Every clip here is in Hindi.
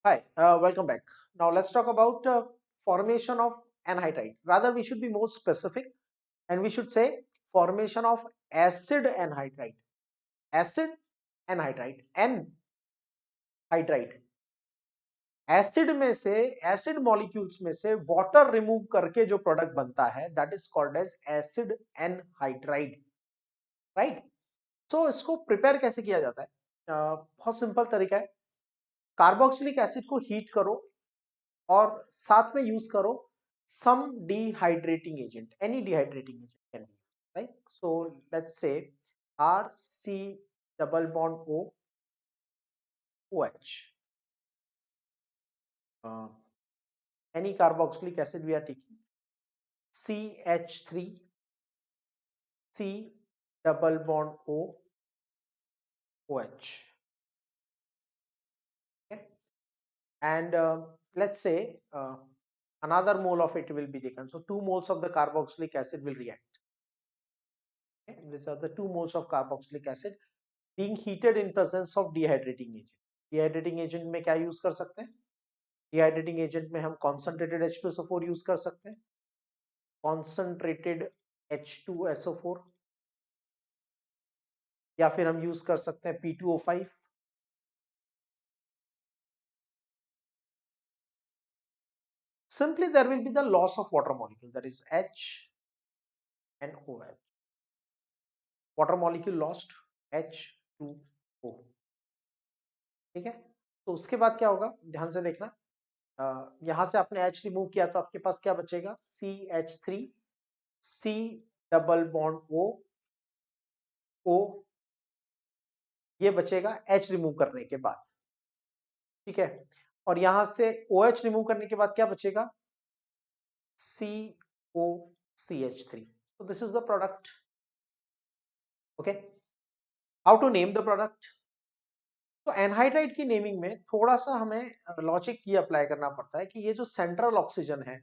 Hi, welcome back. Now let's talk about formation of anhydride. Rather, we should be more specific and we should say formation of acid anhydride. Acid anhydride, anhydride. Acid में से एसिड मॉलिक्यूल्स में से वाटर रिमूव करके जो प्रोडक्ट बनता है that is called as acid anhydride, right. So इसको प्रिपेयर कैसे किया जाता है? बहुत सिंपल तरीका है। कार्बोक्सिलिक एसिड को हीट करो और साथ में यूज करो some dehydrating agent, any dehydrating agent can be used, right? So let's say RC double bond O OH, any carboxylic acid we are taking, CH3 C double bond O OH, okay? And let's say another mole of it will be taken, so 2 moles of the carboxylic acid will react. Okay? These are the 2 moles of carboxylic acid being heated in presence of dehydrating agent. Dehydrating agent में क्या यूज कर सकते हैं? डिहाइड्रेटिंग एजेंट में हम कॉन्सेंट्रेटेड H2SO4 यूज कर सकते हैं, कॉन्सेंट्रेटेड H2SO4, या फिर हम यूज कर सकते हैं P2O5। Simply there will be the loss of water molecule, that is H and OH. Water molecule lost, H2O, ठीक है। तो उसके बाद क्या होगा, ध्यान से देखना। यहां से आपने H रिमूव किया तो आपके पास क्या बचेगा, CH3 C double bond O ये बचेगा H रिमूव करने के बाद, ठीक है। और यहां से OH रिमूव करने के बाद क्या बचेगा, COCH3। so this is the product, okay। how to name the product? तो एनहाइड्राइड की नेमिंग में थोड़ा सा हमें लॉजिक ये अप्लाई करना पड़ता है कि ये जो सेंट्रल ऑक्सीजन है,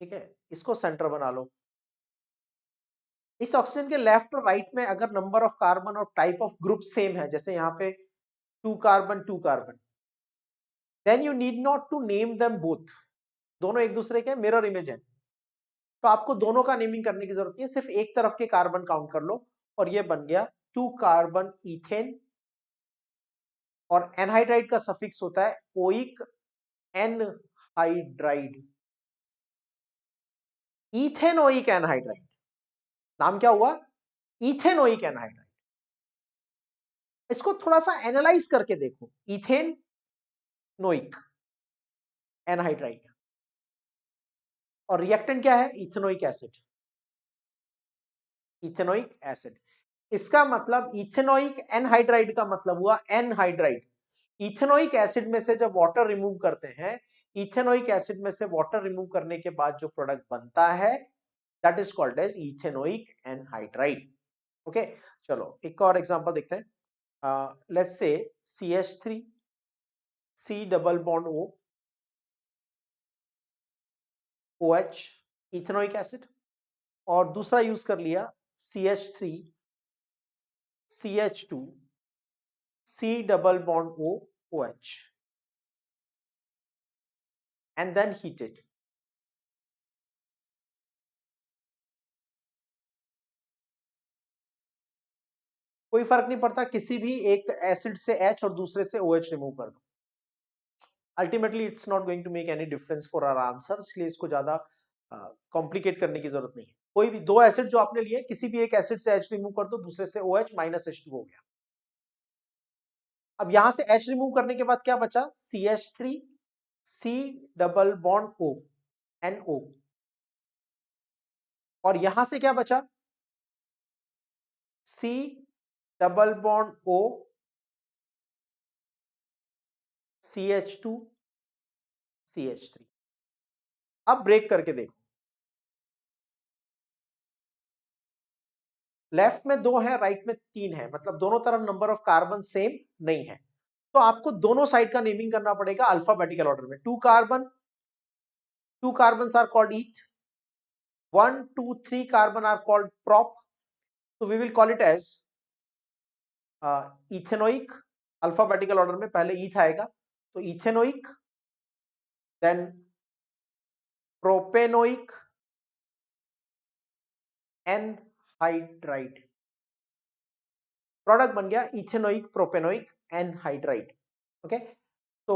ठीक है, इसको सेंटर बना लो। इस ऑक्सीजन के लेफ्ट और राइट में अगर नंबर ऑफ कार्बन और टाइप ऑफ ग्रुप सेम है, जैसे यहाँ पे 2 carbon 2 carbon, then you need not to name them both, दोनों एक दूसरे के मिरर इमेज है, तो आपको दोनों का नेमिंग करने की जरूरत नहीं है, सिर्फ एक तरफ के कार्बन काउंट कर लो और ये बन गया 2 कार्बन इथेन। और एनहाइड्राइड का सफिक्स होता है ओइक एनहाइड्राइड, इथेनोइक एनहाइड्राइड। नाम क्या हुआ, इथेनोइक एनहाइड्राइड। इसको थोड़ा सा एनालाइज करके देखो, इथेनोइक एनहाइड्राइड और रिएक्टेंट क्या है, इथेनोइक एसिड, इथेनोइक एसिड। इसका मतलब इथेनोइक एनहाइड्राइड का मतलब हुआ एनहाइड्राइड। इथेनोइक एसिड में से जब वाटर रिमूव करते हैं, इथेनोइक एसिड में से वाटर रिमूव करने के बाद जो प्रोडक्ट बनता है that is called as ethanoic anhydride, okay. चलो एक और एग्जांपल देखते हैं। Let's say CH3 C double bond O OH, ethanoic acid. और दूसरा यूज कर लिया CH3 CH2 C double bond O OH and then heat it. कोई फर्क नहीं पड़ता, किसी भी एक एसिड से H और दूसरे से OH रिमूव कर दो, ultimately it's not going to make any difference for our answer, इसलिए इसको ज्यादा कॉम्प्लिकेट करने की जरूरत नहीं है। कोई भी दो एसिड जो आपने लिए, किसी भी एक एसिड से H रिमूव कर दो, दूसरे से OH माइनस H2 हो गया। अब यहां से H रिमूव करने के बाद क्या बचा, CH3 C double bond O NO, और यहां से क्या बचा, C double bond O CH2 CH3। अब ब्रेक करके देखो, लेफ्ट में 2 है, राइट में 3 है, मतलब दोनों तरफ नंबर ऑफ कार्बन सेम नहीं है, तो आपको दोनों साइड का नेमिंग करना पड़ेगा अल्फाबेटिकल ऑर्डर में। 2 carbon, 2 carbons are called eth, 1 2 3 carbon are called prop, so we will call it as ethanoic. Alphabetical order में पहले ईथ आएगा, तो ethanoic, then propanoic anhydride, product बन गया ethanoic propanoic anhydride. Okay, so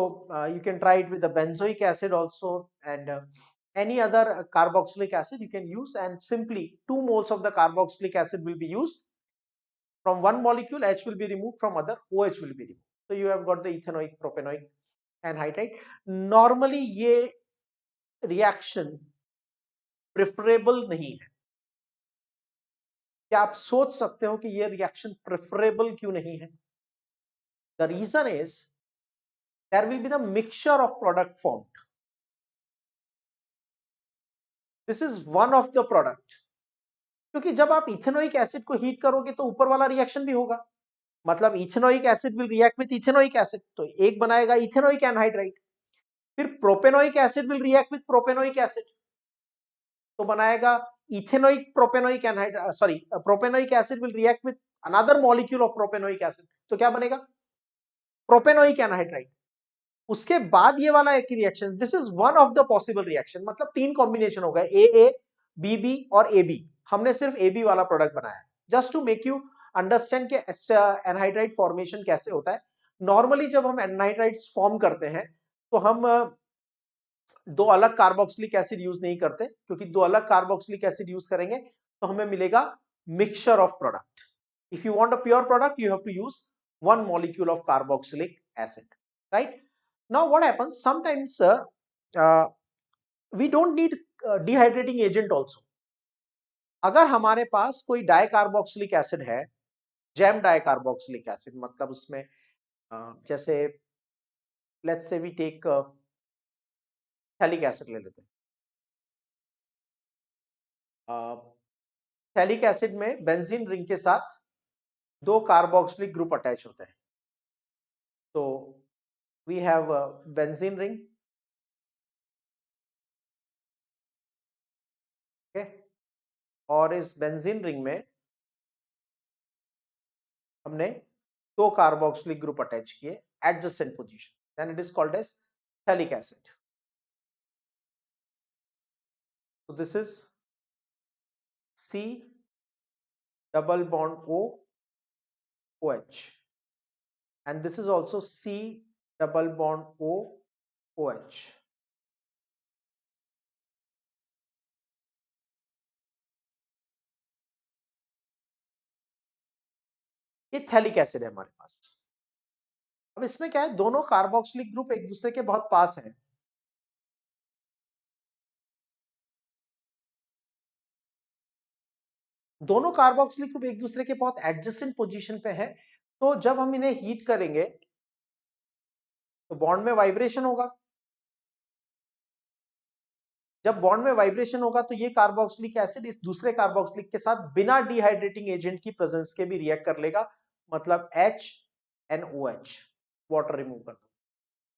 you can try it with the benzoic acid also, and any other carboxylic acid you can use, and simply 2 moles of the carboxylic acid will be used. From one molecule H will be removed, from other OH will be removed. So you have got the ethanoic propanoic anhydride. Normally ये reaction preferable नहीं है. क्या आप सोच सकते हो कि ये reaction preferable क्यों नहीं है? The reason is there will be the mixture of product formed. This is one of the product. क्योंकि जब आप इथेनोइक एसिड को हीट करोगे तो ऊपर वाला रिएक्शन भी होगा. मतलब ethanoic acid will react with ethanoic acid, तो एक बनाएगा इथेनोइक एनहाइड्राइड. फिर propanoic acid will react with propanoic acid, तो बनाएगा ethanoic propanoic anhydride, sorry propanoic acid will react with another molecule of propanoic acid, तो क्या बनेगा प्रोपेनोइक एनहाइड्राइड. उसके बाद ये वाला एक reaction, this is one of the possible reaction. मतलब 3 कॉम्बिनेशन हो गए, ए बी बी और ए बी. हमने सिर्फ ए बी वाला प्रोडक्ट बनाया है just to make you understand कि एनहाइड्राइड फॉर्मेशन कैसे होता है. नॉर्मली जब हम एनहाइड्राइड्स फॉर्म करते हैं तो हम दो अलग कार्बोक्सिलिक एसिड यूज नहीं करते, क्योंकि दो अलग कार्बोक्सिलिक एसिड यूज करेंगे तो हमें मिलेगा mixture of product. If you want a pure product you have to use one molecule of carboxylic acid, right? Now what happens sometimes, we don't need dehydrating agent also. अगर हमारे पास कोई डाइकार्बोक्सिलिक एसिड है, जैम डाइकार्बोक्सिलिक एसिड, मतलब उसमें जैसे let's say we take phthalic acid ले लेते हैं. थैलिक एसिड में बेंजीन रिंग के साथ 2 कार्बोक्सिलिक ग्रुप अटैच होते हैं. तो we have benzene ring, okay, और इस बेंजीन रिंग में हमने 2 कार्बोक्सिलिक ग्रुप अटैच किए adjacent position, then it is called as phthalic acid. So this is C double bond O OH, and this is also C double bond O OH. ये थैलिक एसिड है हमारे पास. अब इसमें क्या है, दोनों कार्बोक्सिलिक ग्रुप एक दूसरे के बहुत पास हैं. दोनों कार्बोक्सिलिक ग्रुप एक दूसरे के बहुत एडजेसेंट पोजीशन पे है. तो जब हम इन्हें हीट करेंगे तो बॉन्ड में वाइब्रेशन होगा. जब बॉन्ड में वाइब्रेशन होगा तो ये कार्बोक्सिलिक एसिड इस दूसरे कार्बोक्सिलिक के साथ बिना डिहाइड्रेटिंग एजेंट की प्रेजेंस के भी रिएक्ट कर लेगा. मतलब HNOH, वाटर रिमूव कर दो.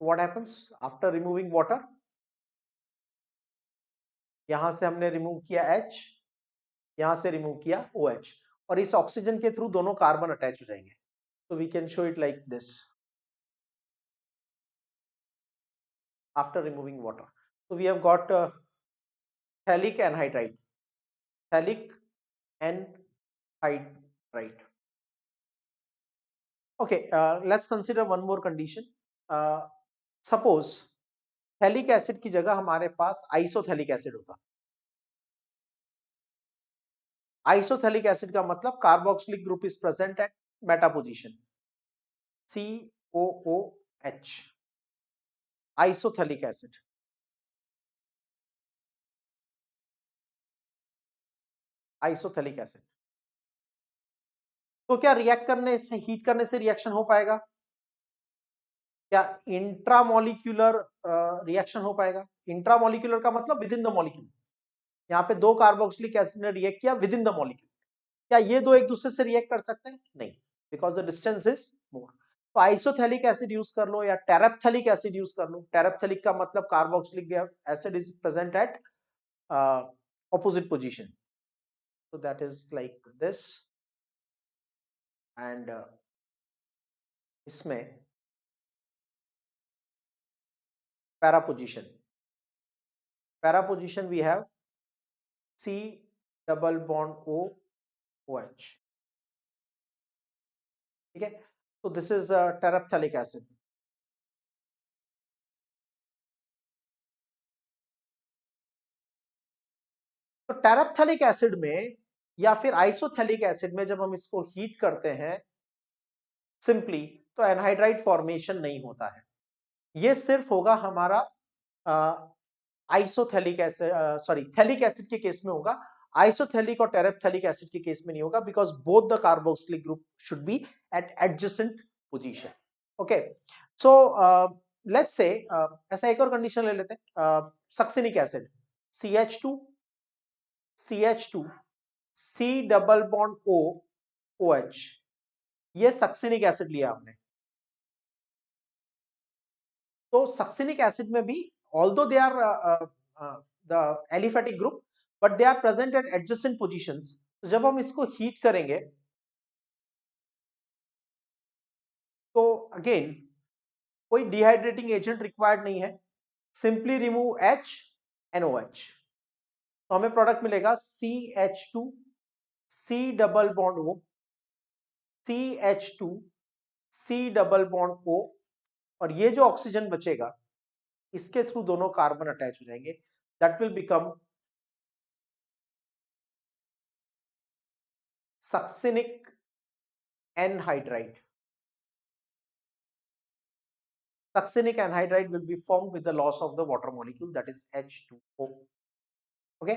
What happens after removing water, यहां से हमने रिमूव किया H, यहां से रिमूव किया OH, और इस ऑक्सीजन के थ्रू दोनों कार्बन अटैच हो जाएंगे. तो we can show it like this after removing water. So we have got phthalic anhydride, phthalic anhydride. Okay, let's consider one more condition. Suppose phthalic acid की जगह हमारे पास isothalic acid होता. Isothalic acid का मतलब carboxylic group is present at meta position, COOH. Isothalic acid. Isothalic acid. तो क्या रिएक्ट करने से, हीट करने से रिएक्शन हो पाएगा? क्या इंट्रामोलिक्यूलर रिएक्शन हो पाएगा? इंट्रामोलिक्यूलर का मतलब विद इन द मॉलिक्यूल. यहाँ पे 2 कार्बोक्सिलिक एसिड ने रिएक्ट किया विद इन द मॉलिक्यूल. क्या ये दो एक दूसरे से रिएक्ट कर सकते हैं? नहीं, because the distance is more. तो आइसोथैलिक एसिड यूज कर लो या टेरेप्थेलिक एसिड यूज कर लो. टेरेप्थेलिक का मतलब carboxylic acid is present at opposite position, so that is like this. And इसमें para position we have C double bond O OH. ठीक है, so this is terephthalic acid. तो टेरेप्थेलिक एसिड में या फिर आइसोथेलिक एसिड में जब हम इसको हीट करते हैं सिंपली, तो एनहाइड्राइड फॉर्मेशन नहीं होता है। ये सिर्फ होगा हमारा आइसोथेलिक एसिड, सॉरी थेलिक एसिड के केस में होगा। आइसोथेलिक और टेरेप्थेलिक एसिड के केस में नहीं होगा, because both the carboxylic group should be at adjacent position. Okay, so let's say ऐसा एक और कंडीशन ले लेते हैं, succinic acid CH2 CH2 C double bond O OH, ये सक्सिनिक एसिड लिया हमने। तो सक्सिनिक एसिड में भी although they are the aliphatic group but they are present at adjacent positions, तो जब हम इसको हीट करेंगे तो अगेन कोई डिहाइड्रेटिंग एजेंट रिक्वायर्ड नहीं है, सिंपली रिमूव H NOH, तो हमें प्रोडक्ट मिलेगा CH2 C double bond O CH2 C double bond O, और ये जो ऑक्सीजन बचेगा इसके थ्रू दोनों कार्बन अटैच हो जाएंगे, that will become succinic anhydride. Succinic anhydride will be formed with the loss of the water molecule, that is H2O. Okay,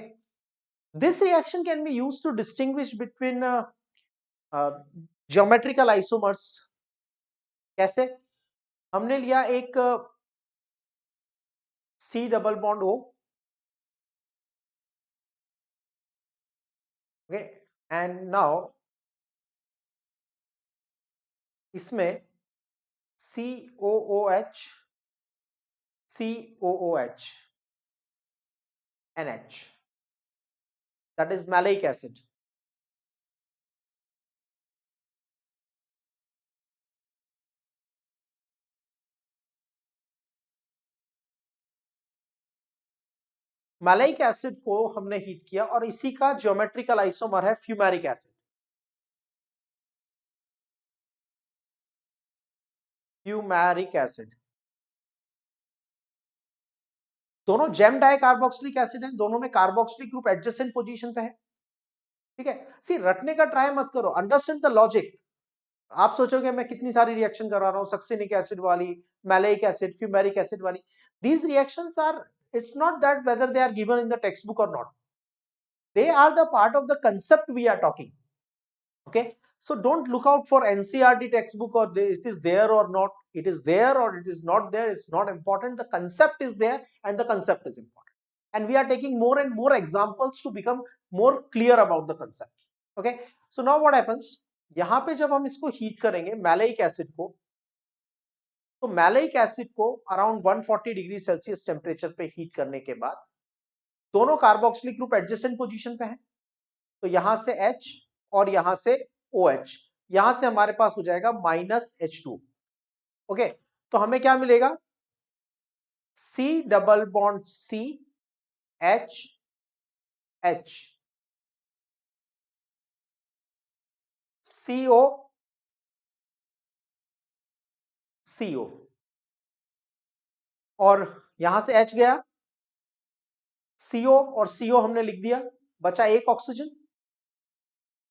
this reaction can be used to distinguish between geometrical isomers. कैसे? हमने लिया एक C double bond O, okay, and now इसमें COOH COOH NH, that is maleic acid. Maleic acid को हमने हीट किया और इसी का ज्योमेट्रिकल आइसोमर है फ्यूमेरिक एसिड। फ्यूमेरिक एसिड दोनों जेम डाई कार्बोक्सिलिक एसिड है, दोनों में कार्बोक्सिलिक ग्रुप एडजेसेंट पोजीशन पे है। ठीक है, सी रटने का ट्राई मत करो, अंडरस्टैंड द लॉजिक। आप सोचोगे मैं कितनी सारी रिएक्शन करा रहा हूं, सक्सिनिक एसिड वाली, मैलेइक एसिड, फ्यूमेरिक एसिड वाली। These reactions are, it's not that whether they are given in the text book or not, they are the part of the concept we are talking. Okay, so don't look out for NCERT textbook or it is there or not, it is there or it is not there, it's not important. The concept is there and the concept is important, and we are taking more and more examples to become more clear about the concept. Okay, so now what happens, यहाँ पे जब हम इसको हीट करेंगे मैलेइक एसिड को, तो मैलेइक एसिड को अराउंड 140 डिग्री सेल्सियस टेम्परेचर पे हीट करने के बाद दोनों कार्बोक्सिलिक ग्रुप एडजेसेंट पोजीशन पे है, तो यहां से H और यहां से OH, यहां से हमारे पास हो जाएगा -H2। ओके, तो हमें क्या मिलेगा, C double bond C H H CO CO, और यहां से H गया, CO और CO हमने लिख दिया, बचा एक ऑक्सीजन,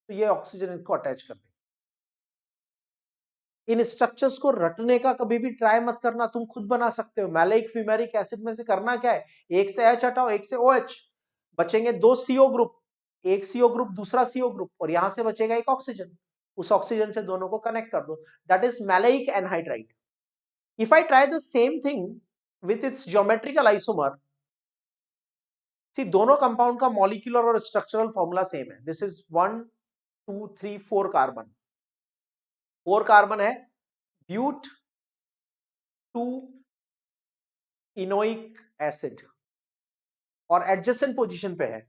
तो ये ऑक्सीजन इनको अटैच कर दे। इन स्ट्रक्चर्स को रटने का कभी भी ट्राई मत करना, तुम खुद बना सकते हो। मैलेइक फ्यूमेरिक एसिड में से करना क्या है, एक से H हटाओ, एक से OH, बचेंगे दो CO ग्रुप, एक CO ग्रुप दूसरा CO ग्रुप, और यहां से बचेगा एक ऑक्सीजन, उस ऑक्सीजन से दोनों को कनेक्ट कर दो, that is maleic anhydride. If I try the same thing with its geometrical isomer, see दोनों कंपाउंड का मॉलिक्यूलर और स्ट्रक्चरल फॉर्मूला सेम है, दिस इज 1 2 3 4 कार्बन, 4 कार्बन है, ब्यूट 2 इनोइक एसिड, और एडजेसेंट पोजीशन पे है,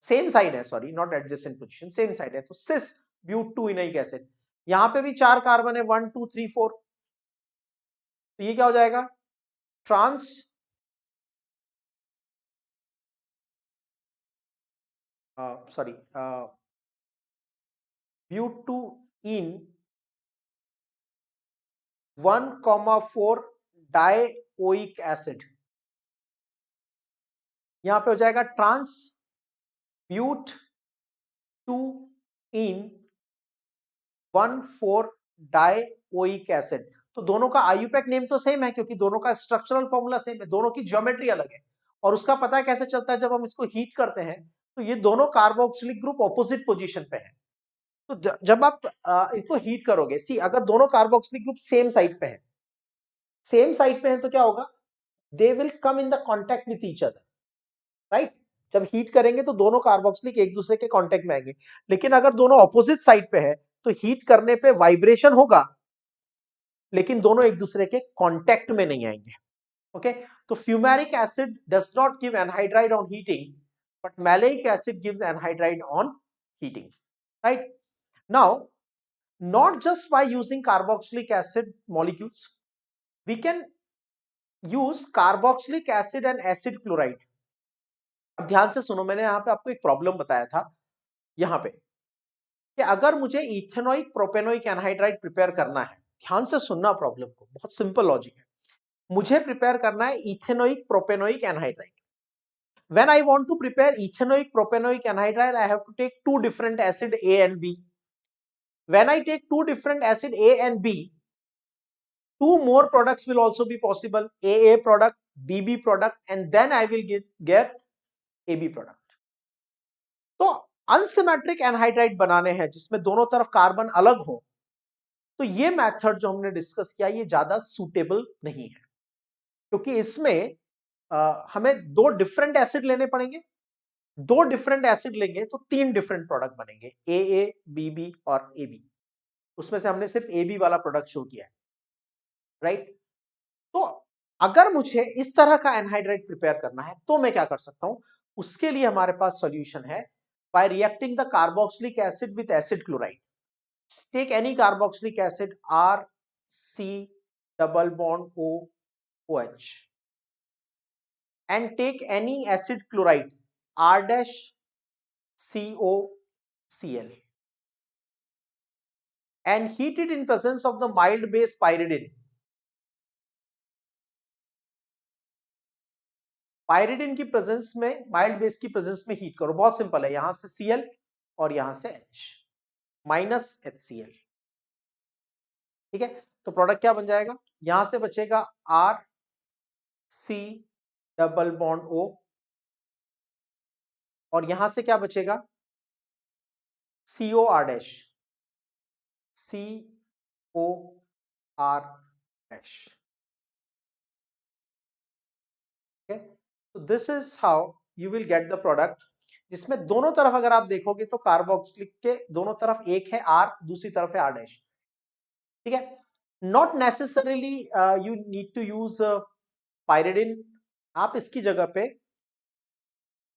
सेम साइड है, sorry not adjacent position, same side है, तो सिस ब्यूट 2 इनोइक एसिड। यहां पे भी 4 कार्बन है, 1 2 3 4, तो ये क्या हो जाएगा, trans sorry but two ene 1,4 dioic acid, यहां पे हो जाएगा trans but two ene 1,4 dioic acid. तो दोनों का आईयूपैक नेम तो सेम है क्योंकि दोनों का स्ट्रक्चरल फॉर्मूला सेम है, दोनों की ज्योमेट्री अलग है। और उसका पता कैसे चलता है, जब हम इसको हीट करते हैं तो ये दोनों कार्बोक्सिलिक ग्रुप ऑपोजिट पोजीशन पे है। तो जब आप इसको हीट करोगे, सी अगर दोनों कार्बोक्सिलिक ग्रुप सेम साइड पे है, सेम साइड पे है तो क्या होगा, they will come in the contact with each other, right. जब हीट करेंगे तो दोनों कार्बोक्सिलिक एक दूसरे के कांटेक्ट में आएंगे। लेकिन अगर दोनों ऑपोजिट साइड पे है तो हीट करने पे वाइब्रेशन होगा, लेकिन दोनों एक दूसरे के कांटेक्ट में नहीं आएंगे। ओके, तो fumaric acid does not give anhydride on heating, but maleic acid gives anhydride on heating, right. Now, not just by using carboxylic acid molecules, we can use carboxylic acid and acid chloride। अब ध्यान से सुनो, मैंने यहां पे आपको एक प्रॉब्लम बताया था यहां पे कि अगर मुझे इथेनोइक प्रोपेनोइक एनहाइड्राइड प्रिपेयर करना है, ध्यान से सुनना प्रॉब्लम को, बहुत सिंपल लॉजिक है। मुझे प्रिपेयर करना है ethanoic propanoic anhydride. When I want to prepare ethanoic propanoic anhydride, I have to take two different acid A and B. When I take two different acid A and B, two more products will also be possible, AA product, BB product, and then I will get AB product। तो अनसिमेट्रिक एनहाइड्राइड बनाने हैं जिसमें दोनों तरफ कार्बन अलग हो, तो ये मेथड जो हमने डिस्कस किया ये ज्यादा सूटेबल नहीं है, क्योंकि इसमें हमें दो डिफरेंट एसिड लेने पड़ेंगे। दो डिफरेंट एसिड लेंगे तो तीन डिफरेंट प्रोडक्ट बनेंगे, AA, BB और AB। उसमें से हमने सिर्फ AB वाला प्रोडक्ट शो किया है, राइट। तो अगर मुझे इस तरह का एनहाइड्राइड प्रिपेयर करना है तो मैं क्या कर सकता हूं, उसके लिए हमारे पास सॉल्यूशन है, by reacting the carboxylic acid with acid chloride. Take any carboxylic acid RC double bond OH and take any acid chloride R-COCl and heat it in presence of the mild base pyridine। पायरिडिन की प्रेजेंस में, माइल्ड बेस की प्रेजेंस में हीट करो। बहुत सिंपल है, यहां से Cl और यहां से H माइनस HCl, ठीक है। तो प्रोडक्ट क्या बन जाएगा, यहां से बचेगा RC डबल बॉन्ड O और यहां से क्या बचेगा, COR डैश, COR डैश। तो this is how you will get the product, जिसमें दोनों तरफ अगर आप देखोगे तो कार्बोक्सिलिक के दोनों तरफ एक है R, दूसरी तरफ है R डैश, ठीक है। Not necessarily you need to use pyridine, आप इसकी जगह पे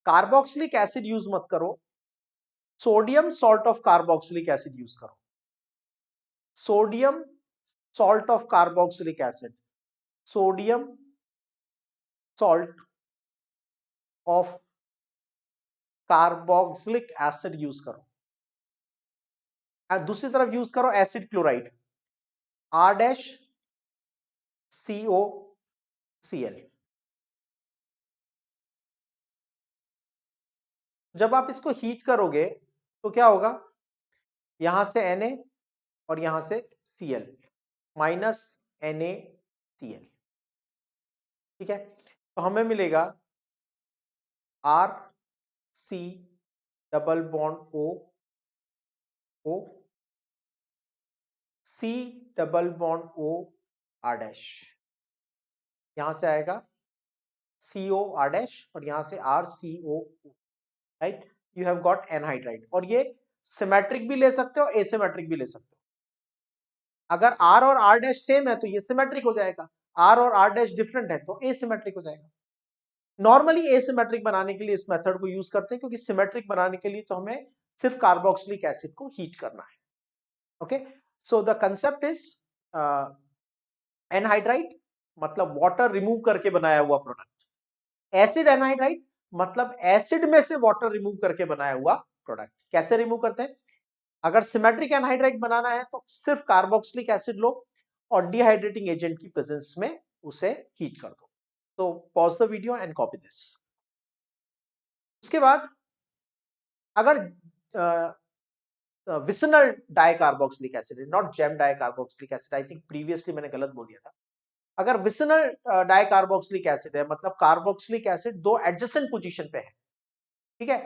कार्बोक्सिलिक एसिड यूज मत करो, sodium salt of carboxylic acid use करो। Sodium salt of carboxylic acid, sodium salt of carboxylic acid use करो। और दूसरी तरफ यूज करो acid chloride R dash COCl। जब आप इसको हीट करोगे तो क्या होगा, यहां से Na और यहां से Cl माइनस NaCl, ठीक है। तो हमें मिलेगा RC double bond O C double bond O R dash, यहां से आएगा COR डैश और यहां से RCO, right. You have got anhydride. और ये सिमेट्रिक भी ले सकते हो, एसिमेट्रिक भी ले सकते हो। अगर R और R डैश सेम है तो ये सिमेट्रिक हो जाएगा, R और R डैश डिफरेंट है तो एसिमेट्रिक हो जाएगा। नॉर्मली एसिमेट्रिक बनाने के लिए इस मेथड को यूज करते हैं, क्योंकि सिमेट्रिक बनाने के लिए तो हमें सिर्फ कार्बोक्सिलिक एसिड को हीट करना है। Okay, so the concept is anhydride मतलब वाटर रिमूव करके बनाया हुआ प्रोडक्ट। एसिड एनहाइड्राइड मतलब एसिड में से वाटर रिमूव करके बनाया हुआ प्रोडक्ट। कैसे रिमूव करते हैं? अगर सिमेट्रिक एनहाइड्राइड बनाना है तो सिर्फ कार्बोक्सिलिक एसिड लो और डिहाइड्रेटिंग एजेंट की प्रेजेंस में उसे हीट कर दो। तो pause the video and copy this. उसके बाद अगर vicinal dicarboxylic acid, not gem dicarboxylic acid, I think previously मैंने गलत बोल दिया था। अगर विसिनल डाइकार्बोक्सिलिक एसिड है मतलब कार्बोक्सिलिक एसिड दो एडजेसेंट पोजीशन पे है, ठीक है,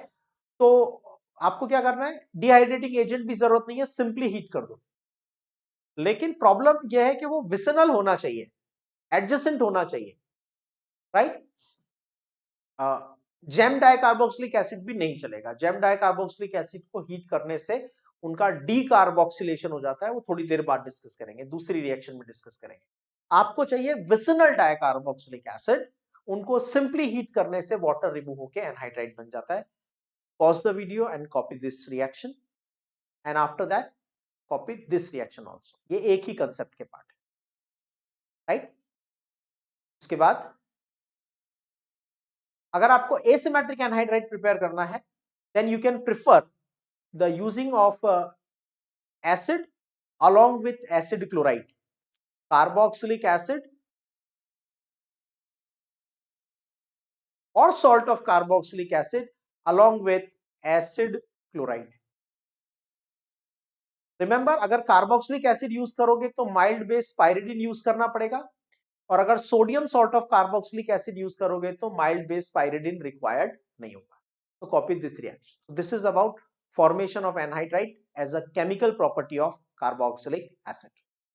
तो आपको क्या करना है, डिहाइड्रेटिंग एजेंट भी जरूरत नहीं है, सिंपली हीट कर दो। लेकिन प्रॉब्लम यह है कि वो विसिनल होना चाहिए, एडजेसेंट होना चाहिए, राइट। जेम डाइकार्बोक्सिलिक एसिड भी नहीं चलेगा। जेम डाइकार्बोक्सिलिक एसिड को हीट करने से उनका डीकार्बोक्सिलेशन हो जाता है, वो थोड़ी देर बाद डिस्कस करेंगे, दूसरी रिएक्शन में डिस्कस करेंगे। आपको चाहिए विसिनल डाइकार्बोक्सिलिक एसिड, उनको सिंपली हीट करने से वाटर रिमूव होकर एनहाइड्राइड बन जाता है। Pause the video and copy this reaction and after that copy this reaction also. ये एक ही कंसेप्ट के पार्ट है, राइट। उसके बाद अगर आपको एसिमेट्रिक एनहाइड्राइड प्रिपेयर करना है then you can prefer the using of acid along with acid chloride, carboxylic acid or salt of carboxylic acid along with acid chloride. Remember, अगर कार्बोक्सिलिक एसिड यूज करोगे तो माइल्ड बेस पायरिडिन यूज करना पड़ेगा, और अगर sodium salt of carboxylic acid use करोगे तो माइल्ड बेस पायरिडिन रिक्वायर्ड नहीं होगा। तो copy this reaction. This is about formation of anhydride as a chemical property of carboxylic acid.